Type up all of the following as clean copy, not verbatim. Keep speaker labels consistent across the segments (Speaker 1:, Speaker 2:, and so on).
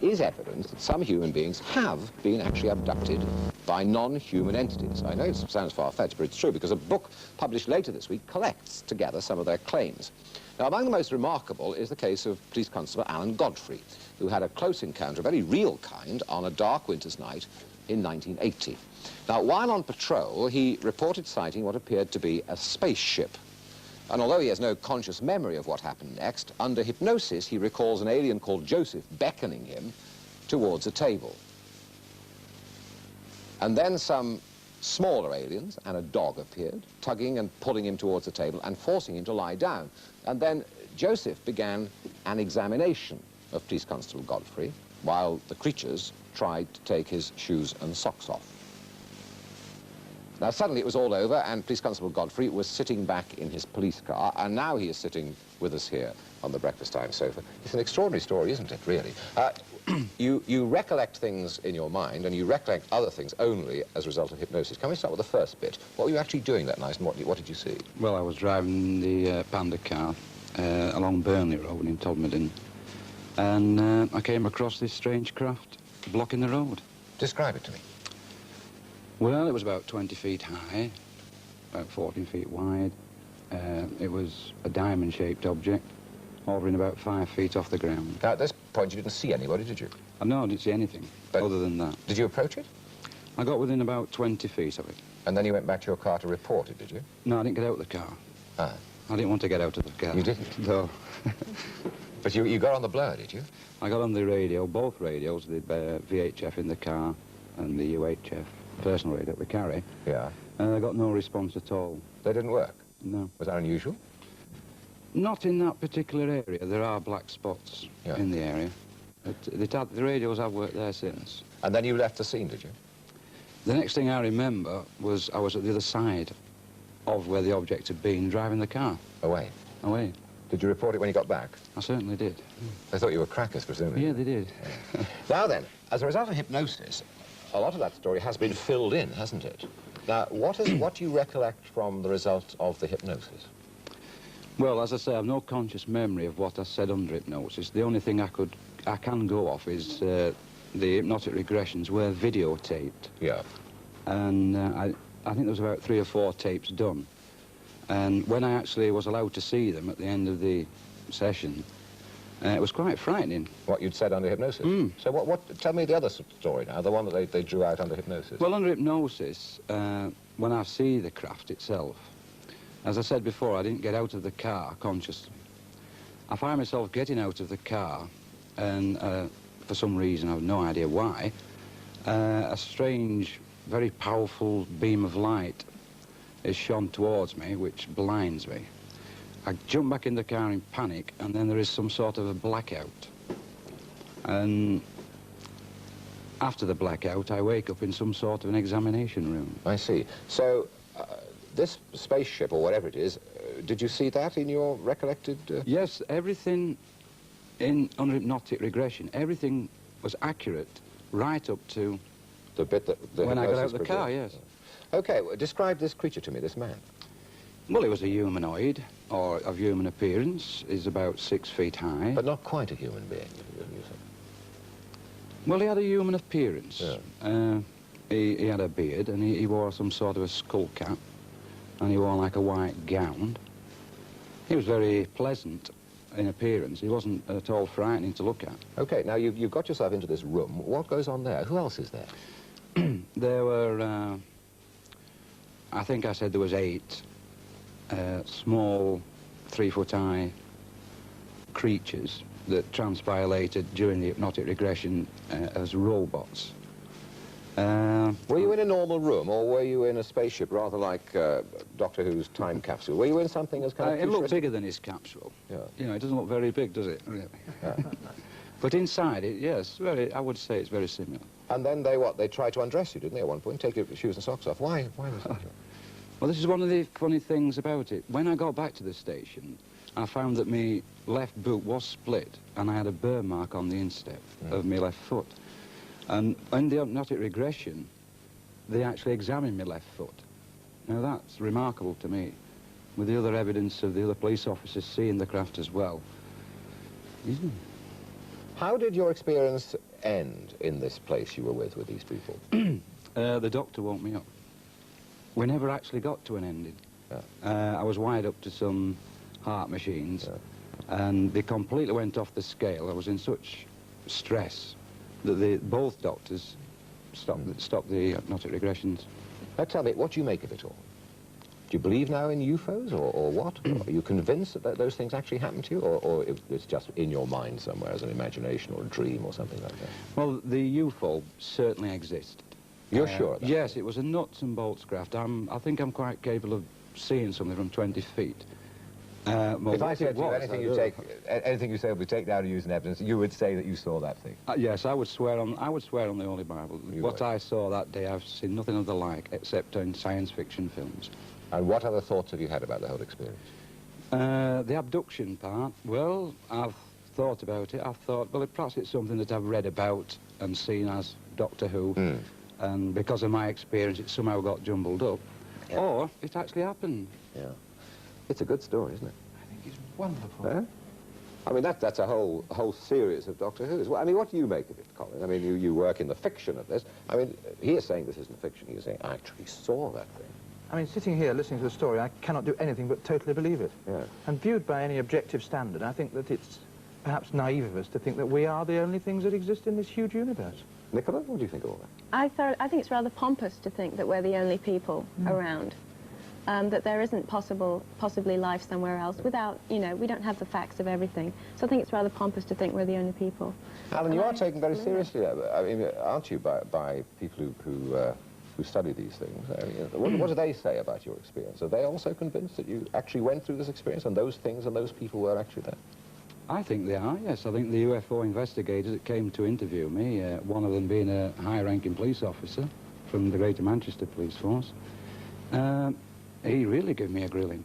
Speaker 1: is evidence that some human beings have been actually abducted by non-human entities. I know it sounds far-fetched, but it's true, because a book published later this week collects together some of their claims. Now, among the most remarkable is the case of Police Constable Alan Godfrey, who had a close encounter, a very real kind, on a dark winter's night in 1980. Now, while on patrol, he reported sighting what appeared to be a spaceship. And although he has no conscious memory of what happened next, under hypnosis he recalls an alien called Joseph beckoning him towards a table. And then some smaller aliens and a dog appeared, tugging and pulling him towards the table and forcing him to lie down. And then Joseph began an examination of Police Constable Godfrey, while the creatures tried to take his shoes and socks off. Now, suddenly it was all over, and Police Constable Godfrey was sitting back in his police car, and now he is sitting with us here on the Breakfast Time sofa. It's an extraordinary story, isn't it, really? You recollect things in your mind, and you recollect other things only as a result of hypnosis. Can we start with the first bit? What were you actually doing that night, and what did you see? Well, I was driving the Panda car along Burnley Road in Todmorden, and I came across this strange craft blocking the road. Describe it to me. Well, it was about 20 feet high, about 14 feet wide. It was a diamond-shaped object, hovering about 5 feet off the ground. Now, at this point, you didn't see anybody, did you? No, I didn't see anything other than that. Did you approach it? I got within about 20 feet of it. And then you went back to your car to report it, did you? No, I didn't get out of the car. Ah. I didn't want to get out of the car. You didn't? No. But you got on the blur, did you? I got on the radio, both radios, the VHF in the car and the UHF. Personal radio that we carry. Yeah. And I got no response at all. They didn't work? No. Was that unusual? Not in that particular area. There are black spots in the area. The radios have worked there since. And then you left the scene, did you? The next thing I remember was I was at the other side of where the object had been, driving the car. Away? Away. Did you report it when you got back? I certainly did. They thought you were crackers, presumably. Yeah, they did. Now then, as a result of hypnosis, a lot of that story has been filled in, hasn't it? Now, what do you recollect from the result of the hypnosis? Well, as I say, I have no conscious memory of what I said under hypnosis. The only thing I can go off is the hypnotic regressions were videotaped. Yeah. And I think there was about 3 or 4 tapes done. And when I actually was allowed to see them at the end of the session, it was quite frightening. What you'd said under hypnosis? Mm. So tell me the other story now, the one that they drew out under hypnosis. Well, under hypnosis, when I see the craft itself, as I said before, I didn't get out of the car consciously. I find myself getting out of the car, and for some reason, I have no idea why, a strange, very powerful beam of light is shone towards me, which blinds me. I jump back in the car in panic, and then there is some sort of a blackout. And after the blackout, I wake up in some sort of an examination room. I see. So, this spaceship, or whatever it is, did you see that in your recollected... Yes, everything under hypnotic regression, everything was accurate right up to... The bit that... when I got out of the car, yes. OK, well, describe this creature to me, this man. Well, he was a humanoid, or of human appearance. He's about 6 feet high. But not quite a human being, you say? Well, he had a human appearance. Yeah. He had a beard, and he wore some sort of a skull cap, and he wore like a white gown. He was very pleasant in appearance. He wasn't at all frightening to look at. OK, now you've got yourself into this room. What goes on there? Who else is there? There were, I think I said there was 8 small 3-foot-high creatures that transpilated during the hypnotic regression as robots. Were you in a normal room, or were you in a spaceship, rather like Doctor Who's time capsule? Were you in something as kind of... It looked bigger than his capsule. Yeah. You know, it doesn't look very big, does it, really? Yeah. But inside it, yes, I would say it's very similar. And then they tried to undress you, didn't they, at one point? Take your shoes and socks off. Why was that? Well, this is one of the funny things about it. When I got back to the station, I found that my left boot was split, and I had a burn mark on the instep of my left foot. And in the hypnotic regression, they actually examined my left foot. Now, that's remarkable to me, with the other evidence of the other police officers seeing the craft as well. How did your experience end in this place you were with these people?
Speaker 2: The doctor woke me up. We never actually got to an ending. Yeah. I was wired up to some heart machines, and they completely went off the scale. I was in such stress that both doctors stopped the hypnotic regressions.
Speaker 1: Now tell me, what do you make of it all? Do you believe now in UFOs, or what? Are you convinced that those things actually happen to you, or it's just in your mind somewhere as an imagination or a dream or something like that?
Speaker 2: Well, the UFO certainly existed.
Speaker 1: You're sure of that?
Speaker 2: Yes, it was a nuts and bolts craft. I think I'm quite capable of seeing something from 20 feet. Well,
Speaker 1: if I said to you anything you say will be taken out and used in evidence, you would say that you saw that thing?
Speaker 2: Yes, I would swear on the Holy Bible. What I saw that day, I've seen nothing of the like, except in science fiction films.
Speaker 1: And what other thoughts have you had about the whole experience?
Speaker 2: The abduction part, well, I've thought about it. I've thought, well, perhaps it's something that I've read about and seen as Doctor Who, and because of my experience, it somehow got jumbled up. Yeah. Or it actually happened. Yeah.
Speaker 1: It's a good story, isn't it?
Speaker 3: I think it's wonderful.
Speaker 1: Yeah? I mean, that's a whole series of Doctor Who's. Well, I mean, what do you make of it, Colin? I mean, you work in the fiction of this. I mean, he is saying this isn't fiction. He is saying, I actually saw that thing.
Speaker 3: I mean, sitting here listening to the story, I cannot do anything but totally believe it. Yeah. And viewed by any objective standard, I think that it's perhaps naive of us to think that we are the only things that exist in this huge universe.
Speaker 1: Nicola, what do you think of all that?
Speaker 4: I think it's rather pompous to think that we're the only people around. That there isn't possibly life somewhere else without, you know, we don't have the facts of everything. So I think it's rather pompous to think we're the only people.
Speaker 1: Alan, you are taken very seriously, I mean, aren't you, by people who study these things? I mean, what do they say about your experience? Are they also convinced that you actually went through this experience and those things and those people were actually there?
Speaker 2: I think they are, yes. I think the UFO investigators that came to interview me, one of them being a high-ranking police officer from the Greater Manchester Police Force, he really gave me a grilling,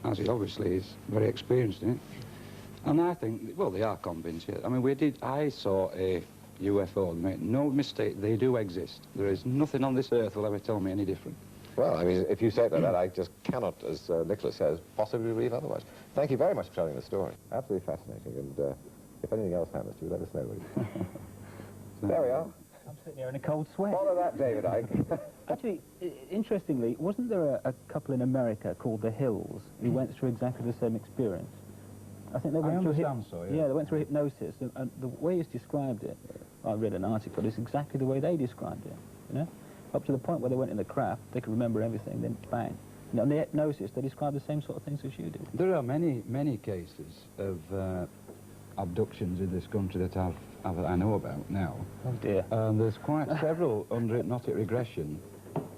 Speaker 2: as he obviously is very experienced in it. And I think, well, they are convinced, yeah. I mean, I saw a UFO, make no mistake, they do exist. There is nothing on this earth will ever tell me any different.
Speaker 1: Well, I mean, if you say it like that, I just cannot, as Nicholas says, possibly believe otherwise. Thank you very much for telling the story. Absolutely fascinating, and if anything else happens to you, let us know, will you? There we are.
Speaker 5: I'm sitting here in a cold sweat.
Speaker 1: Follow that, David Icke.
Speaker 5: Actually, interestingly, wasn't there a couple in America called the Hills who went through exactly the same experience? I think they went through they went through hypnosis, and the way it's described it, I read an article, it's exactly the way they described it, you know? Up to the point where they went in the craft, they could remember everything, then bang. And on the hypnosis, they described the same sort of things as you did.
Speaker 2: There are many cases of abductions in this country that I know about now.
Speaker 5: Oh dear.
Speaker 2: There's quite several under hypnotic regression.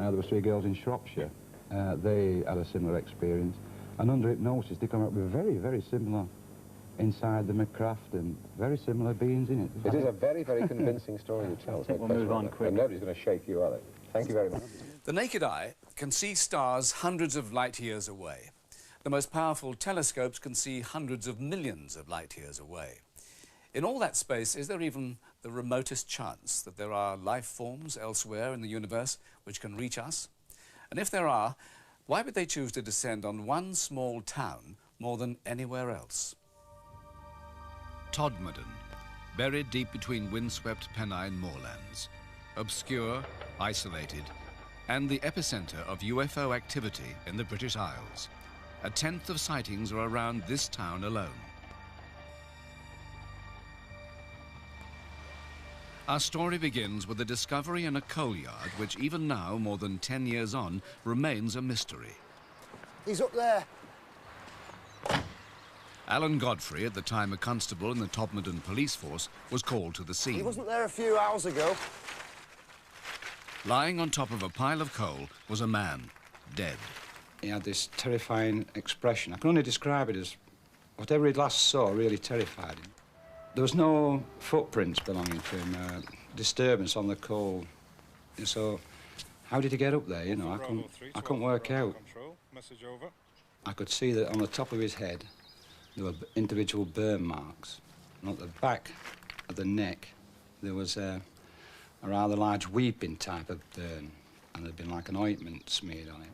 Speaker 2: There were 3 girls in Shropshire. They had a similar experience. And under hypnosis, they come up with very, very similar inside the craft and very similar beings in it.
Speaker 1: It is a very, very convincing story you tell.
Speaker 5: I think we'll move on quick.
Speaker 1: And nobody's going to shake you, are they? Thank you very much.
Speaker 6: The naked eye can see stars hundreds of light years away. The most powerful telescopes can see hundreds of millions of light years away. In all that space, is there even the remotest chance that there are life forms elsewhere in the universe which can reach us? And if there are, why would they choose to descend on one small town more than anywhere else?
Speaker 7: Todmorden, buried deep between windswept Pennine moorlands, obscure, isolated, and the epicenter of UFO activity in the British Isles. 1/10 of sightings are around this town alone. Our story begins with a discovery in a coal yard which even now, more than 10 years on, remains a mystery.
Speaker 8: He's up there.
Speaker 7: Alan Godfrey, at the time a constable in the Todmorden police force, was called to the scene.
Speaker 8: He wasn't there a few hours ago.
Speaker 7: Lying on top of a pile of coal was a man, dead.
Speaker 2: He had this terrifying expression. I can only describe it as whatever he last saw really terrified him. There was no footprints belonging to him, disturbance on the coal. So how did he get up there, you know? I couldn't work out. I could see that on the top of his head there were individual burn marks. And at the back of the neck there was a rather large weeping type of burn, and there'd been like an ointment smeared on it.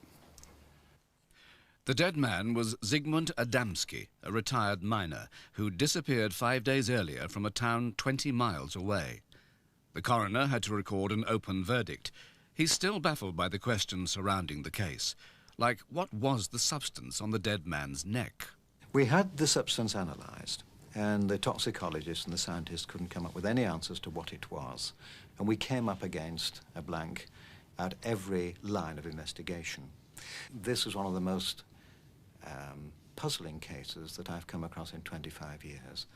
Speaker 7: The dead man was Zygmunt Adamski, a retired miner, who disappeared 5 days earlier from a town 20 miles away. The coroner had to record an open verdict. He's still baffled by the questions surrounding the case, like what was the substance on the dead man's neck?
Speaker 9: We had the substance analysed, and the toxicologists and the scientists couldn't come up with any answers to what it was. And we came up against a blank at every line of investigation. This was one of the most puzzling cases that I've come across in 25 years.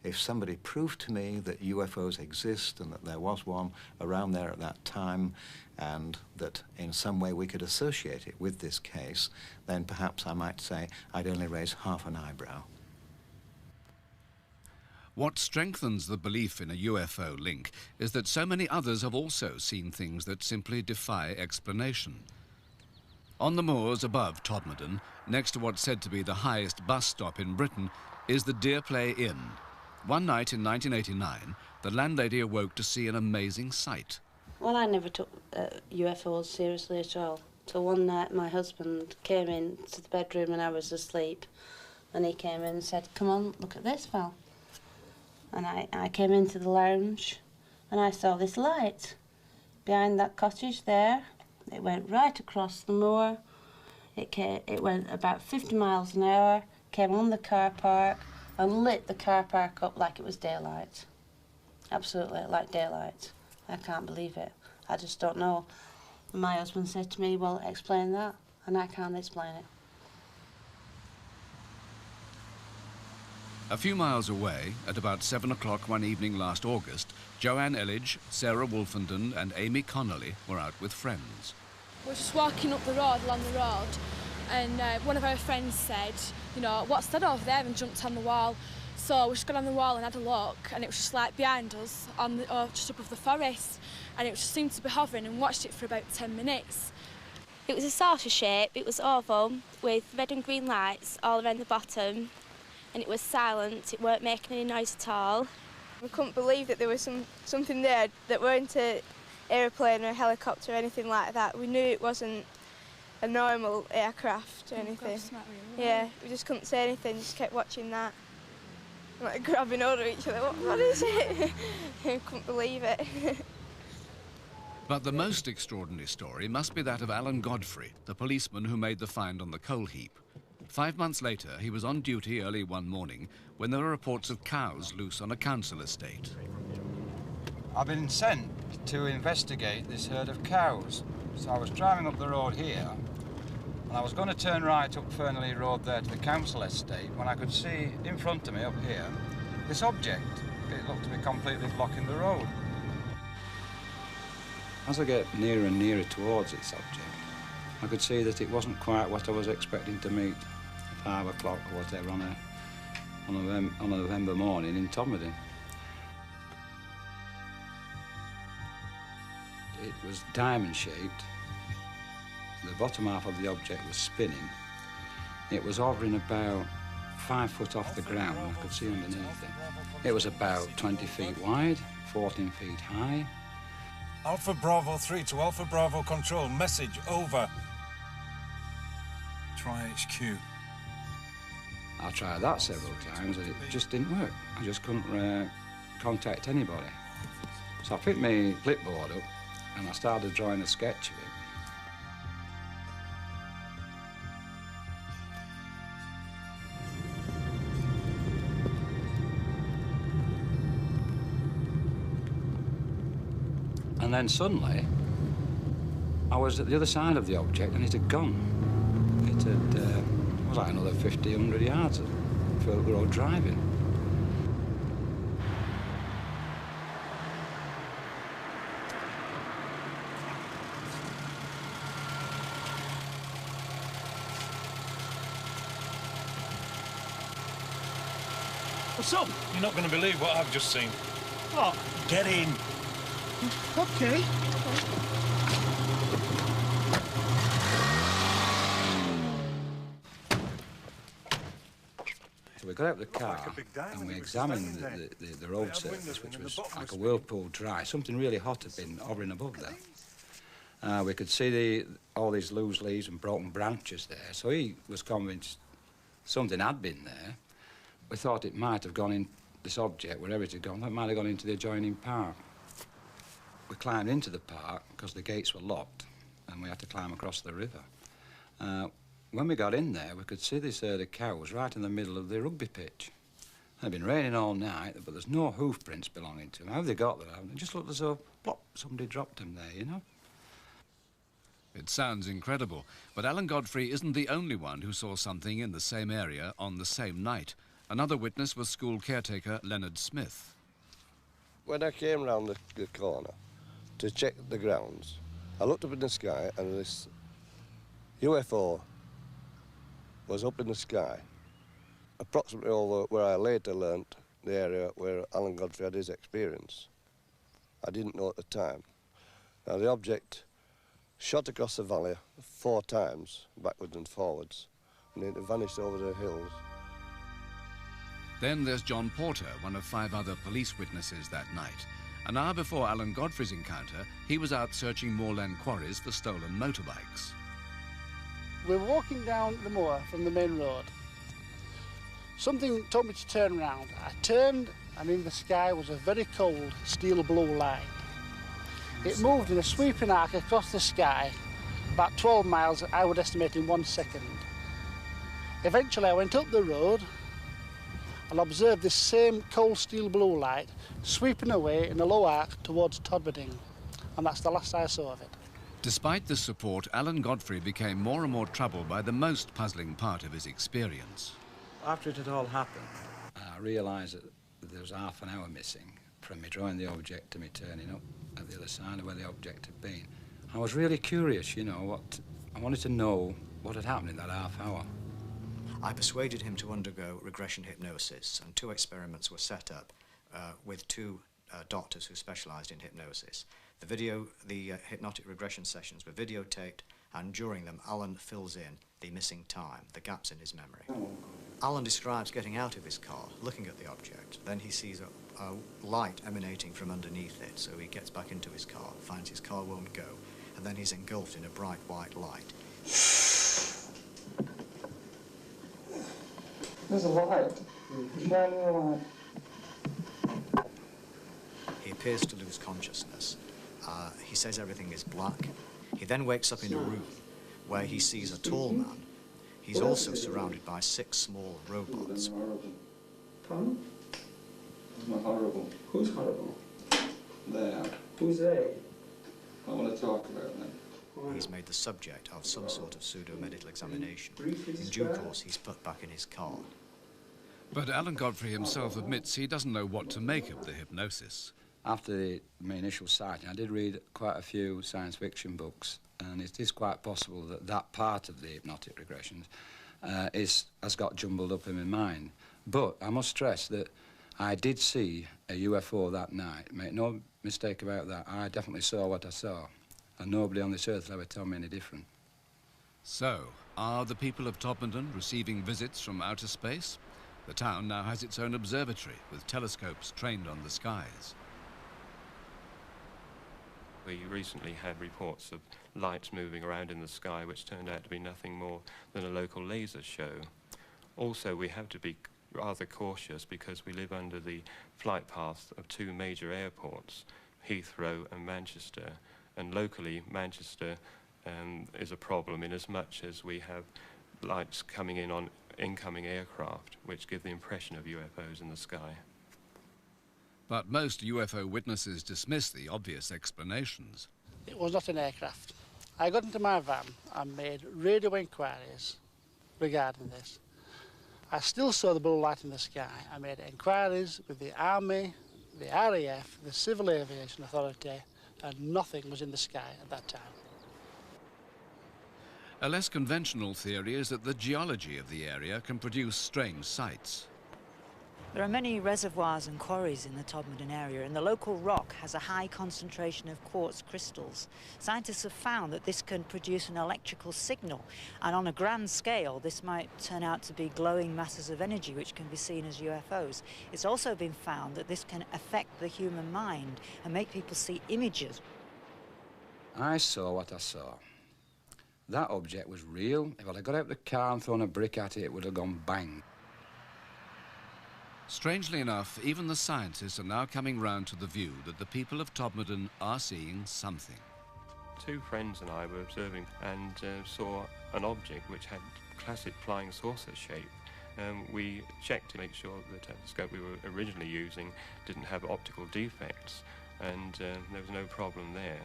Speaker 9: If somebody proved to me that UFOs exist and that there was one around there at that time and that in some way we could associate it with this case, then perhaps I might say I'd only raise half an eyebrow.
Speaker 7: What strengthens the belief in a UFO link is that so many others have also seen things that simply defy explanation. On the moors above Todmorden, next to what's said to be the highest bus stop in Britain, is the Deerplay Inn. One night in 1989, the landlady awoke to see an amazing sight.
Speaker 10: Well, I never took UFOs seriously at all. So one night my husband came in to the bedroom and I was asleep, and he came in and said, "Come on, look at this, Val." And I came into the lounge and I saw this light behind that cottage there. It went right across the moor. It went about 50 miles an hour, came on the car park and lit the car park up like it was daylight. Absolutely, like daylight. I can't believe it. I just don't know. And my husband said to me, "Well, explain that." And I can't explain it.
Speaker 7: A few miles away, at about 7 o'clock one evening last August, Joanne Elledge, Sarah Wolfenden and Amy Connolly were out with friends.
Speaker 11: We were just walking up the road, along the road, and one of our friends said, "You know, what's that over there?" and jumped on the wall. So we just got on the wall and had a look, and it was just like behind us, on the, just above the forest, and it just seemed to be hovering, and watched it for about 10 minutes.
Speaker 12: It was a saucer shape, it was oval, with red and green lights all around the bottom, and it was silent, it weren't making any noise at all.
Speaker 11: We couldn't believe that there was something there that weren't an aeroplane or a helicopter or anything like that. We knew it wasn't a normal aircraft or anything. Yeah, we just couldn't say anything, just kept watching that. Like grabbing hold of each other, what is it? We couldn't believe it.
Speaker 7: But the most extraordinary story must be that of Alan Godfrey, the policeman who made the find on the coal heap. 5 months later, he was on duty early one morning when there were reports of cows loose on a council estate.
Speaker 2: I've been sent to investigate this herd of cows. So I was driving up the road here, and I was going to turn right up Fernley Road there to the council estate when I could see in front of me up here this object. It looked to be completely blocking the road. As I get nearer and nearer towards this object, I could see that it wasn't quite what I was expecting to meet at 5 o'clock or whatever on a November morning in Todmorden. It was diamond-shaped. The bottom half of the object was spinning. It was hovering about 5 foot off the ground. I could see underneath it. It was about 20 feet wide, 14 feet high.
Speaker 13: Alpha Bravo 3 to Alpha Bravo Control. Message over. Try HQ.
Speaker 2: I tried that several times and it just didn't work. I just couldn't contact anybody. So I picked my clipboard up and I started drawing a sketch of it. And then suddenly, I was at the other side of the object and it had gone. It had, was like another 50, 100 yards of Philip Road driving.
Speaker 13: What's up? You're not going to believe what I've just seen.
Speaker 8: What?
Speaker 13: Get in.
Speaker 11: Okay.
Speaker 2: So we got out of the car and we examined the road surface, which was like a whirlpool dry. Something really hot had been hovering above there. We could see all these loose leaves and broken branches there, so he was convinced something had been there. We thought it might have gone in, this object, wherever it had gone, it might have gone into the adjoining park. We climbed into the park because the gates were locked and we had to climb across the river. When we got in there, we could see this herd of cows right in the middle of the rugby pitch. It had been raining all night, but there's no hoof prints belonging to them. How they got there, it just looked as though, plop, somebody dropped them there, you know?
Speaker 7: It sounds incredible, but Alan Godfrey isn't the only one who saw something in the same area on the same night. Another witness was school caretaker Leonard Smith.
Speaker 14: When I came round the corner to check the grounds, I looked up in the sky and this UFO was up in the sky, approximately over where I later learnt the area where Alan Godfrey had his experience. I didn't know at the time. Now the object shot across the valley 4 times, backwards and forwards, and it vanished over the hills.
Speaker 7: Then there's John Porter, one of 5 other police witnesses that night. An hour before Alan Godfrey's encounter, he was out searching moorland quarries for stolen motorbikes.
Speaker 15: We were walking down the moor from the main road. Something told me to turn round. I turned, and in the sky was a very cold steel blue light. It moved in a sweeping arc across the sky, about 12 miles, I would estimate, in 1 second. Eventually, I went up the road and observed this same cold steel blue light sweeping away in a low arc towards Todmorden, and that's the last I saw of it.
Speaker 7: Despite this support, Alan Godfrey became more and more troubled by the most puzzling part of his experience.
Speaker 2: After it had all happened, I realised that there was half an hour missing from me drawing the object to me turning up at the other side of where the object had been. I was really curious, you know, I wanted to know what had happened in that half hour.
Speaker 9: I persuaded him to undergo regression hypnosis, and 2 experiments were set up with 2 doctors who specialised in hypnosis. The hypnotic regression sessions were videotaped, and during them, Alan fills in the missing time, the gaps in his memory. Alan describes getting out of his car, looking at the object. Then he sees a light emanating from underneath it, so he gets back into his car, finds his car won't go, and then he's engulfed in a bright white light.
Speaker 16: There's a light. Shining a light.
Speaker 9: He appears to lose consciousness. He says everything is black. He then wakes up in a room where he sees a tall man. He's also surrounded by 6 small robots.
Speaker 16: Pardon? It's not horrible. Who's horrible? They are. Who's they? I want to talk about them.
Speaker 9: He's made the subject of some sort of pseudo-medical examination. In due course, he's put back in his car.
Speaker 7: But Alan Godfrey himself admits he doesn't know what to make of the hypnosis.
Speaker 2: After my initial sighting, I did read quite a few science fiction books, and it is quite possible that that part of the hypnotic regressions has got jumbled up in my mind. But I must stress that I did see a UFO that night. Make no mistake about that. I definitely saw what I saw, and nobody on this earth will ever tell me any different.
Speaker 7: So, are the people of Todmorden receiving visits from outer space? The town now has its own observatory with telescopes trained on the skies.
Speaker 17: We recently had reports of lights moving around in the sky which turned out to be nothing more than a local laser show. Also, we have to be rather cautious because we live under the flight paths of 2 major airports, Heathrow and Manchester. And locally, Manchester is a problem in as much as we have lights coming in on incoming aircraft which give the impression of UFOs in the sky.
Speaker 7: But most UFO witnesses dismiss the obvious explanations.
Speaker 15: It was not an aircraft. I got into my van and made radio inquiries regarding this. I still saw the blue light in the sky. I made inquiries with the Army, the RAF, the Civil Aviation Authority, and nothing was in the sky at that time.
Speaker 7: A less conventional theory is that the geology of the area can produce strange sights.
Speaker 18: There are many reservoirs and quarries in the Todmorden area, and the local rock has a high concentration of quartz crystals. Scientists have found that this can produce an electrical signal, and on a grand scale this might turn out to be glowing masses of energy which can be seen as UFOs. It's also been found that this can affect the human mind and make people see images.
Speaker 2: I saw what I saw. That object was real. If I'd have got out the car and thrown a brick at it, it would have gone bang.
Speaker 7: Strangely enough, even the scientists are now coming round to the view that the people of Todmorden are seeing something.
Speaker 17: Two friends and I were observing and saw an object which had classic flying saucer shape. We checked to make sure the telescope we were originally using didn't have optical defects, and there was no problem there.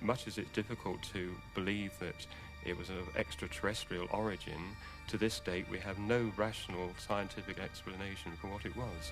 Speaker 17: Much as it's difficult to believe that it was of extraterrestrial origin, to this date we have no rational scientific explanation for what it was.